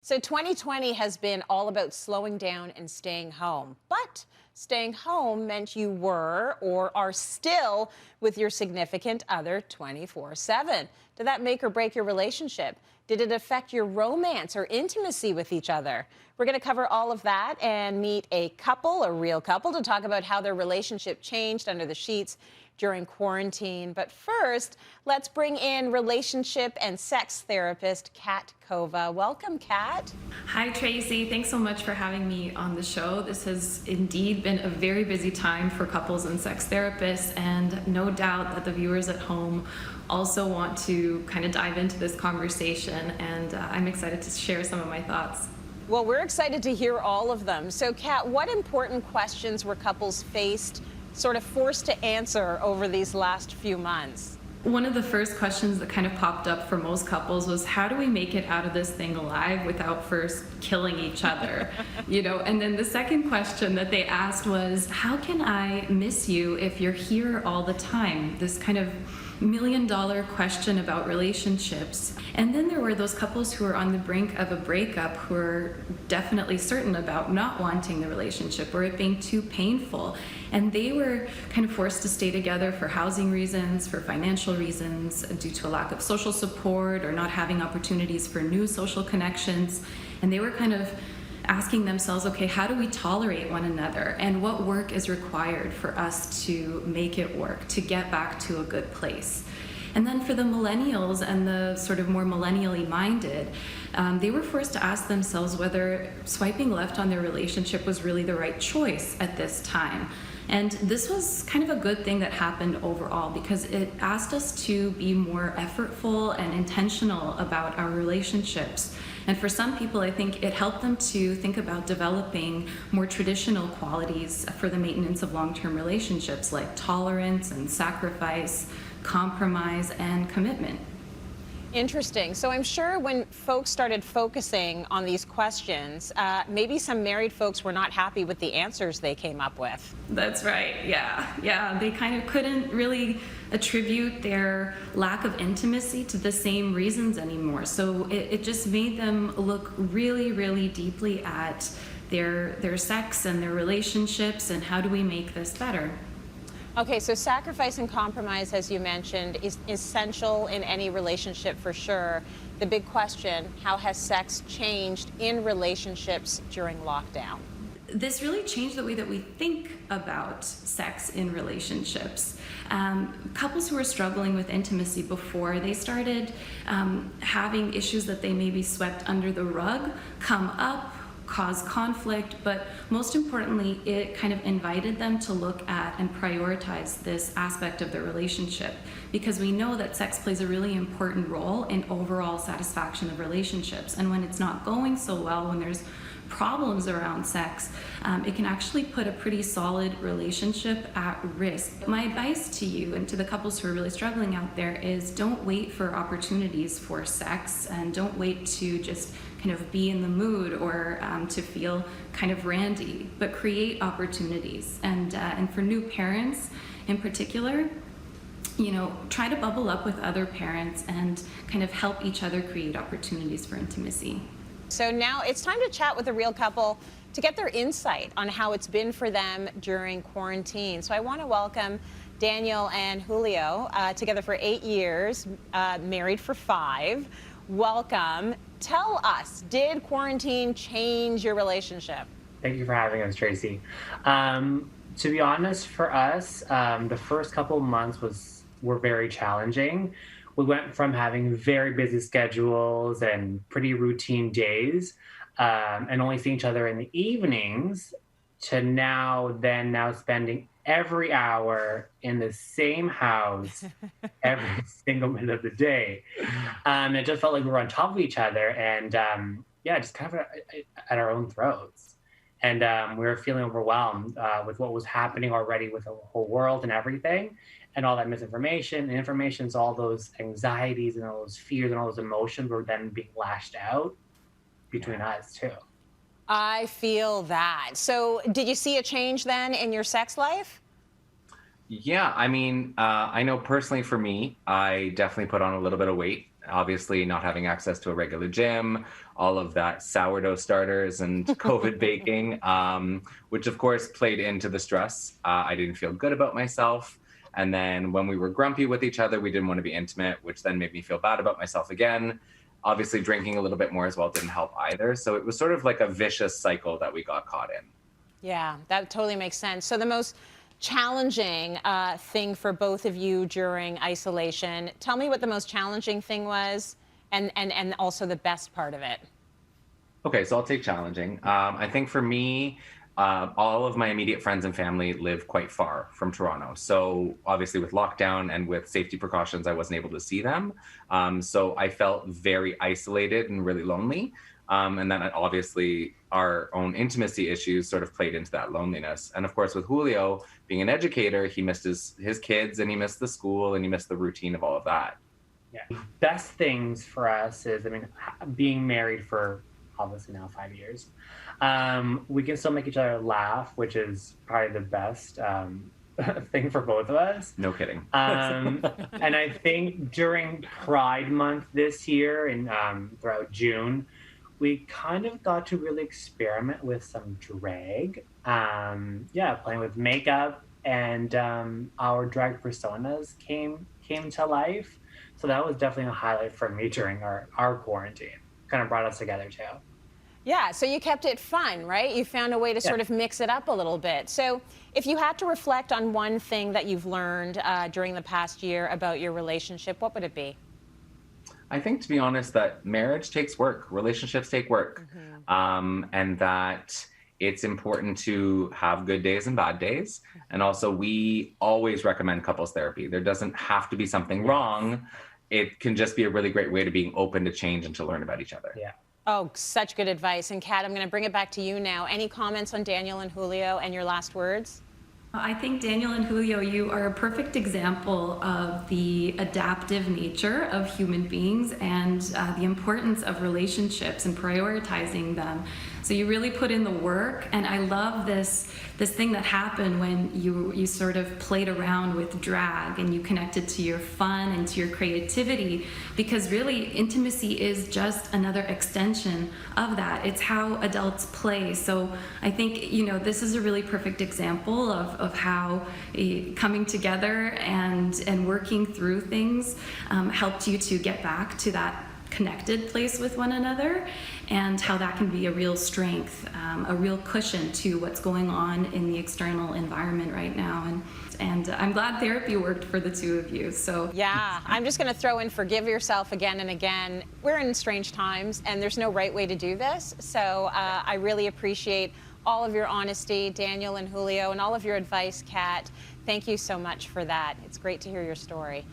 So 2020 has been all about slowing down and staying home. But staying home meant you were or are still with your significant other 24/7. Did that make or break your relationship? Did it affect your romance or intimacy with each other? We're going to cover all of that and meet a couple, a real couple, to talk about how their relationship changed under the sheets during quarantine. But first, let's bring in relationship and sex therapist Kat Kova. Welcome, Kat. Hi, Tracy. Thanks so much for having me on the show. This has indeed been a very busy time for couples and sex therapists, and no doubt that the viewers at home also want to kind of dive into this conversation, and I'm excited to share some of my thoughts. Well, we're excited to hear all of them. So, Kat, what important questions were couples faced, sort of forced to answer over these last few months? One of the first questions that kind of popped up for most couples was, how do we make it out of this thing alive without first killing each other? And then the second question that they asked was, how can I miss you if you're here all the time? This kind of million-dollar question about relationships. And then there were those couples who were on the brink of a breakup who were definitely certain about not wanting the relationship or it being too painful. And they were kind of forced to stay together for housing reasons, for financial reasons, due to a lack of social support or not having opportunities for new social connections. And they were kind of asking themselves, okay, how do we tolerate one another, and what work is required for us to make it work, to get back to a good place? And then for the millennials and the sort of more millennially minded, they were forced to ask themselves whether swiping left on their relationship was really the right choice at this time. And this was kind of a good thing that happened overall, because it asked us to be more effortful and intentional about our relationships. And for some people, I think it helped them to think about developing more traditional qualities for the maintenance of long-term relationships, like tolerance and sacrifice, compromise, and commitment. Interesting. So I'm sure when folks started focusing on these questions, maybe some married folks were not happy with the answers they came up with. That's right. Yeah. They kind of couldn't really attribute their lack of intimacy to the same reasons anymore. So it just made them look really, really deeply at their sex and their relationships and how do we make this better. Okay, so sacrifice and compromise, as you mentioned, is essential in any relationship for sure. The big question, how has sex changed in relationships during lockdown? This really changed the way that we think about sex in relationships. Couples who were struggling with intimacy before, they started having issues that they maybe swept under the rug come up, cause conflict, but most importantly, it kind of invited them to look at and prioritize this aspect of their relationship, because we know that sex plays a really important role in overall satisfaction of relationships. And when it's not going so well, when there's problems around sex, it can actually put a pretty solid relationship at risk. My advice to you and to the couples who are really struggling out there is, don't wait for opportunities for sex, and don't wait to just kind of be in the mood or to feel kind of randy, but create opportunities. And for new parents in particular, try to bubble up with other parents and kind of help each other create opportunities for intimacy. So now it's time to chat with a real couple to get their insight on how it's been for them during quarantine. So I want to welcome Daniel and Julio, together for 8 years, married for 5. Welcome. Tell us, did quarantine change your relationship? Thank you for having us, Tracy. To be honest, for us, the first couple months were very challenging. We went from having very busy schedules and pretty routine days, and only seeing each other in the evenings, to now spending every hour in the same house every single minute of the day. It just felt like we were on top of each other, and just kind of at our own throats. And we were feeling overwhelmed with what was happening already with the whole world and everything, and all that misinformation. And information's all those anxieties and all those fears and all those emotions were then being lashed out between us too. I feel that. So did you see a change then in your sex life? Yeah, I mean, I know personally for me, I definitely put on a little bit of weight obviously not having access to a regular gym, all of that sourdough starters and COVID baking, which of course played into the stress. I didn't feel good about myself. And then when we were grumpy with each other, we didn't want to be intimate, which then made me feel bad about myself again. Obviously, drinking a little bit more as well didn't help either. So it was sort of like a vicious cycle that we got caught in. Yeah, that totally makes sense. So the most challenging thing for both of you during isolation, tell me what the most challenging thing was and also the best part of it. Okay, so I'll take challenging. I think for me, all of my immediate friends and family live quite far from Toronto. So obviously with lockdown and with safety precautions, I wasn't able to see them. So I felt very isolated and really lonely. And then obviously our own intimacy issues sort of played into that loneliness. And of course, with Julio being an educator, he missed his kids and he missed the school and he missed the routine of all of that. Yeah. Best things for us is, I mean, being married for obviously now 5 years. We can still make each other laugh, which is probably the best thing for both of us. No kidding. And I think during Pride Month this year and throughout June, we kind of got to really experiment with some drag. Playing with makeup, and our drag personas came to life. So that was definitely a highlight for me during our quarantine. Kind of brought us together too. Yeah, so you kept it fun, right? You found a way to sort of mix it up a little bit. So if you had to reflect on one thing that you've learned during the past year about your relationship, what would it be? I think, to be honest, that marriage takes work, relationships take work, and that it's important to have good days and bad days. And also, we always recommend couples therapy. There doesn't have to be something wrong. It can just be a really great way to being open to change and to learn about each other. Yeah. Oh, such good advice. And Kat, I'm going to bring it back to you now. Any comments on Daniel and Julio and your last words? I think Daniel and Julio, you are a perfect example of the adaptive nature of human beings and the importance of relationships and prioritizing them. So you really put in the work, and I love this thing that happened when you sort of played around with drag and you connected to your fun and to your creativity, because really intimacy is just another extension of that. It's how adults play. So I think, this is a really perfect example of how coming together and working through things helped you to get back to that connected place with one another, and how that can be a real strength, a real cushion to what's going on in the external environment right now. And I'm glad therapy worked for the two of you. So yeah, I'm just going to throw in forgive yourself again and again. We're in strange times, and there's no right way to do this. So I really appreciate all of your honesty, Daniel and Julio, and all of your advice, Kat. Thank you so much for that. It's great to hear your story.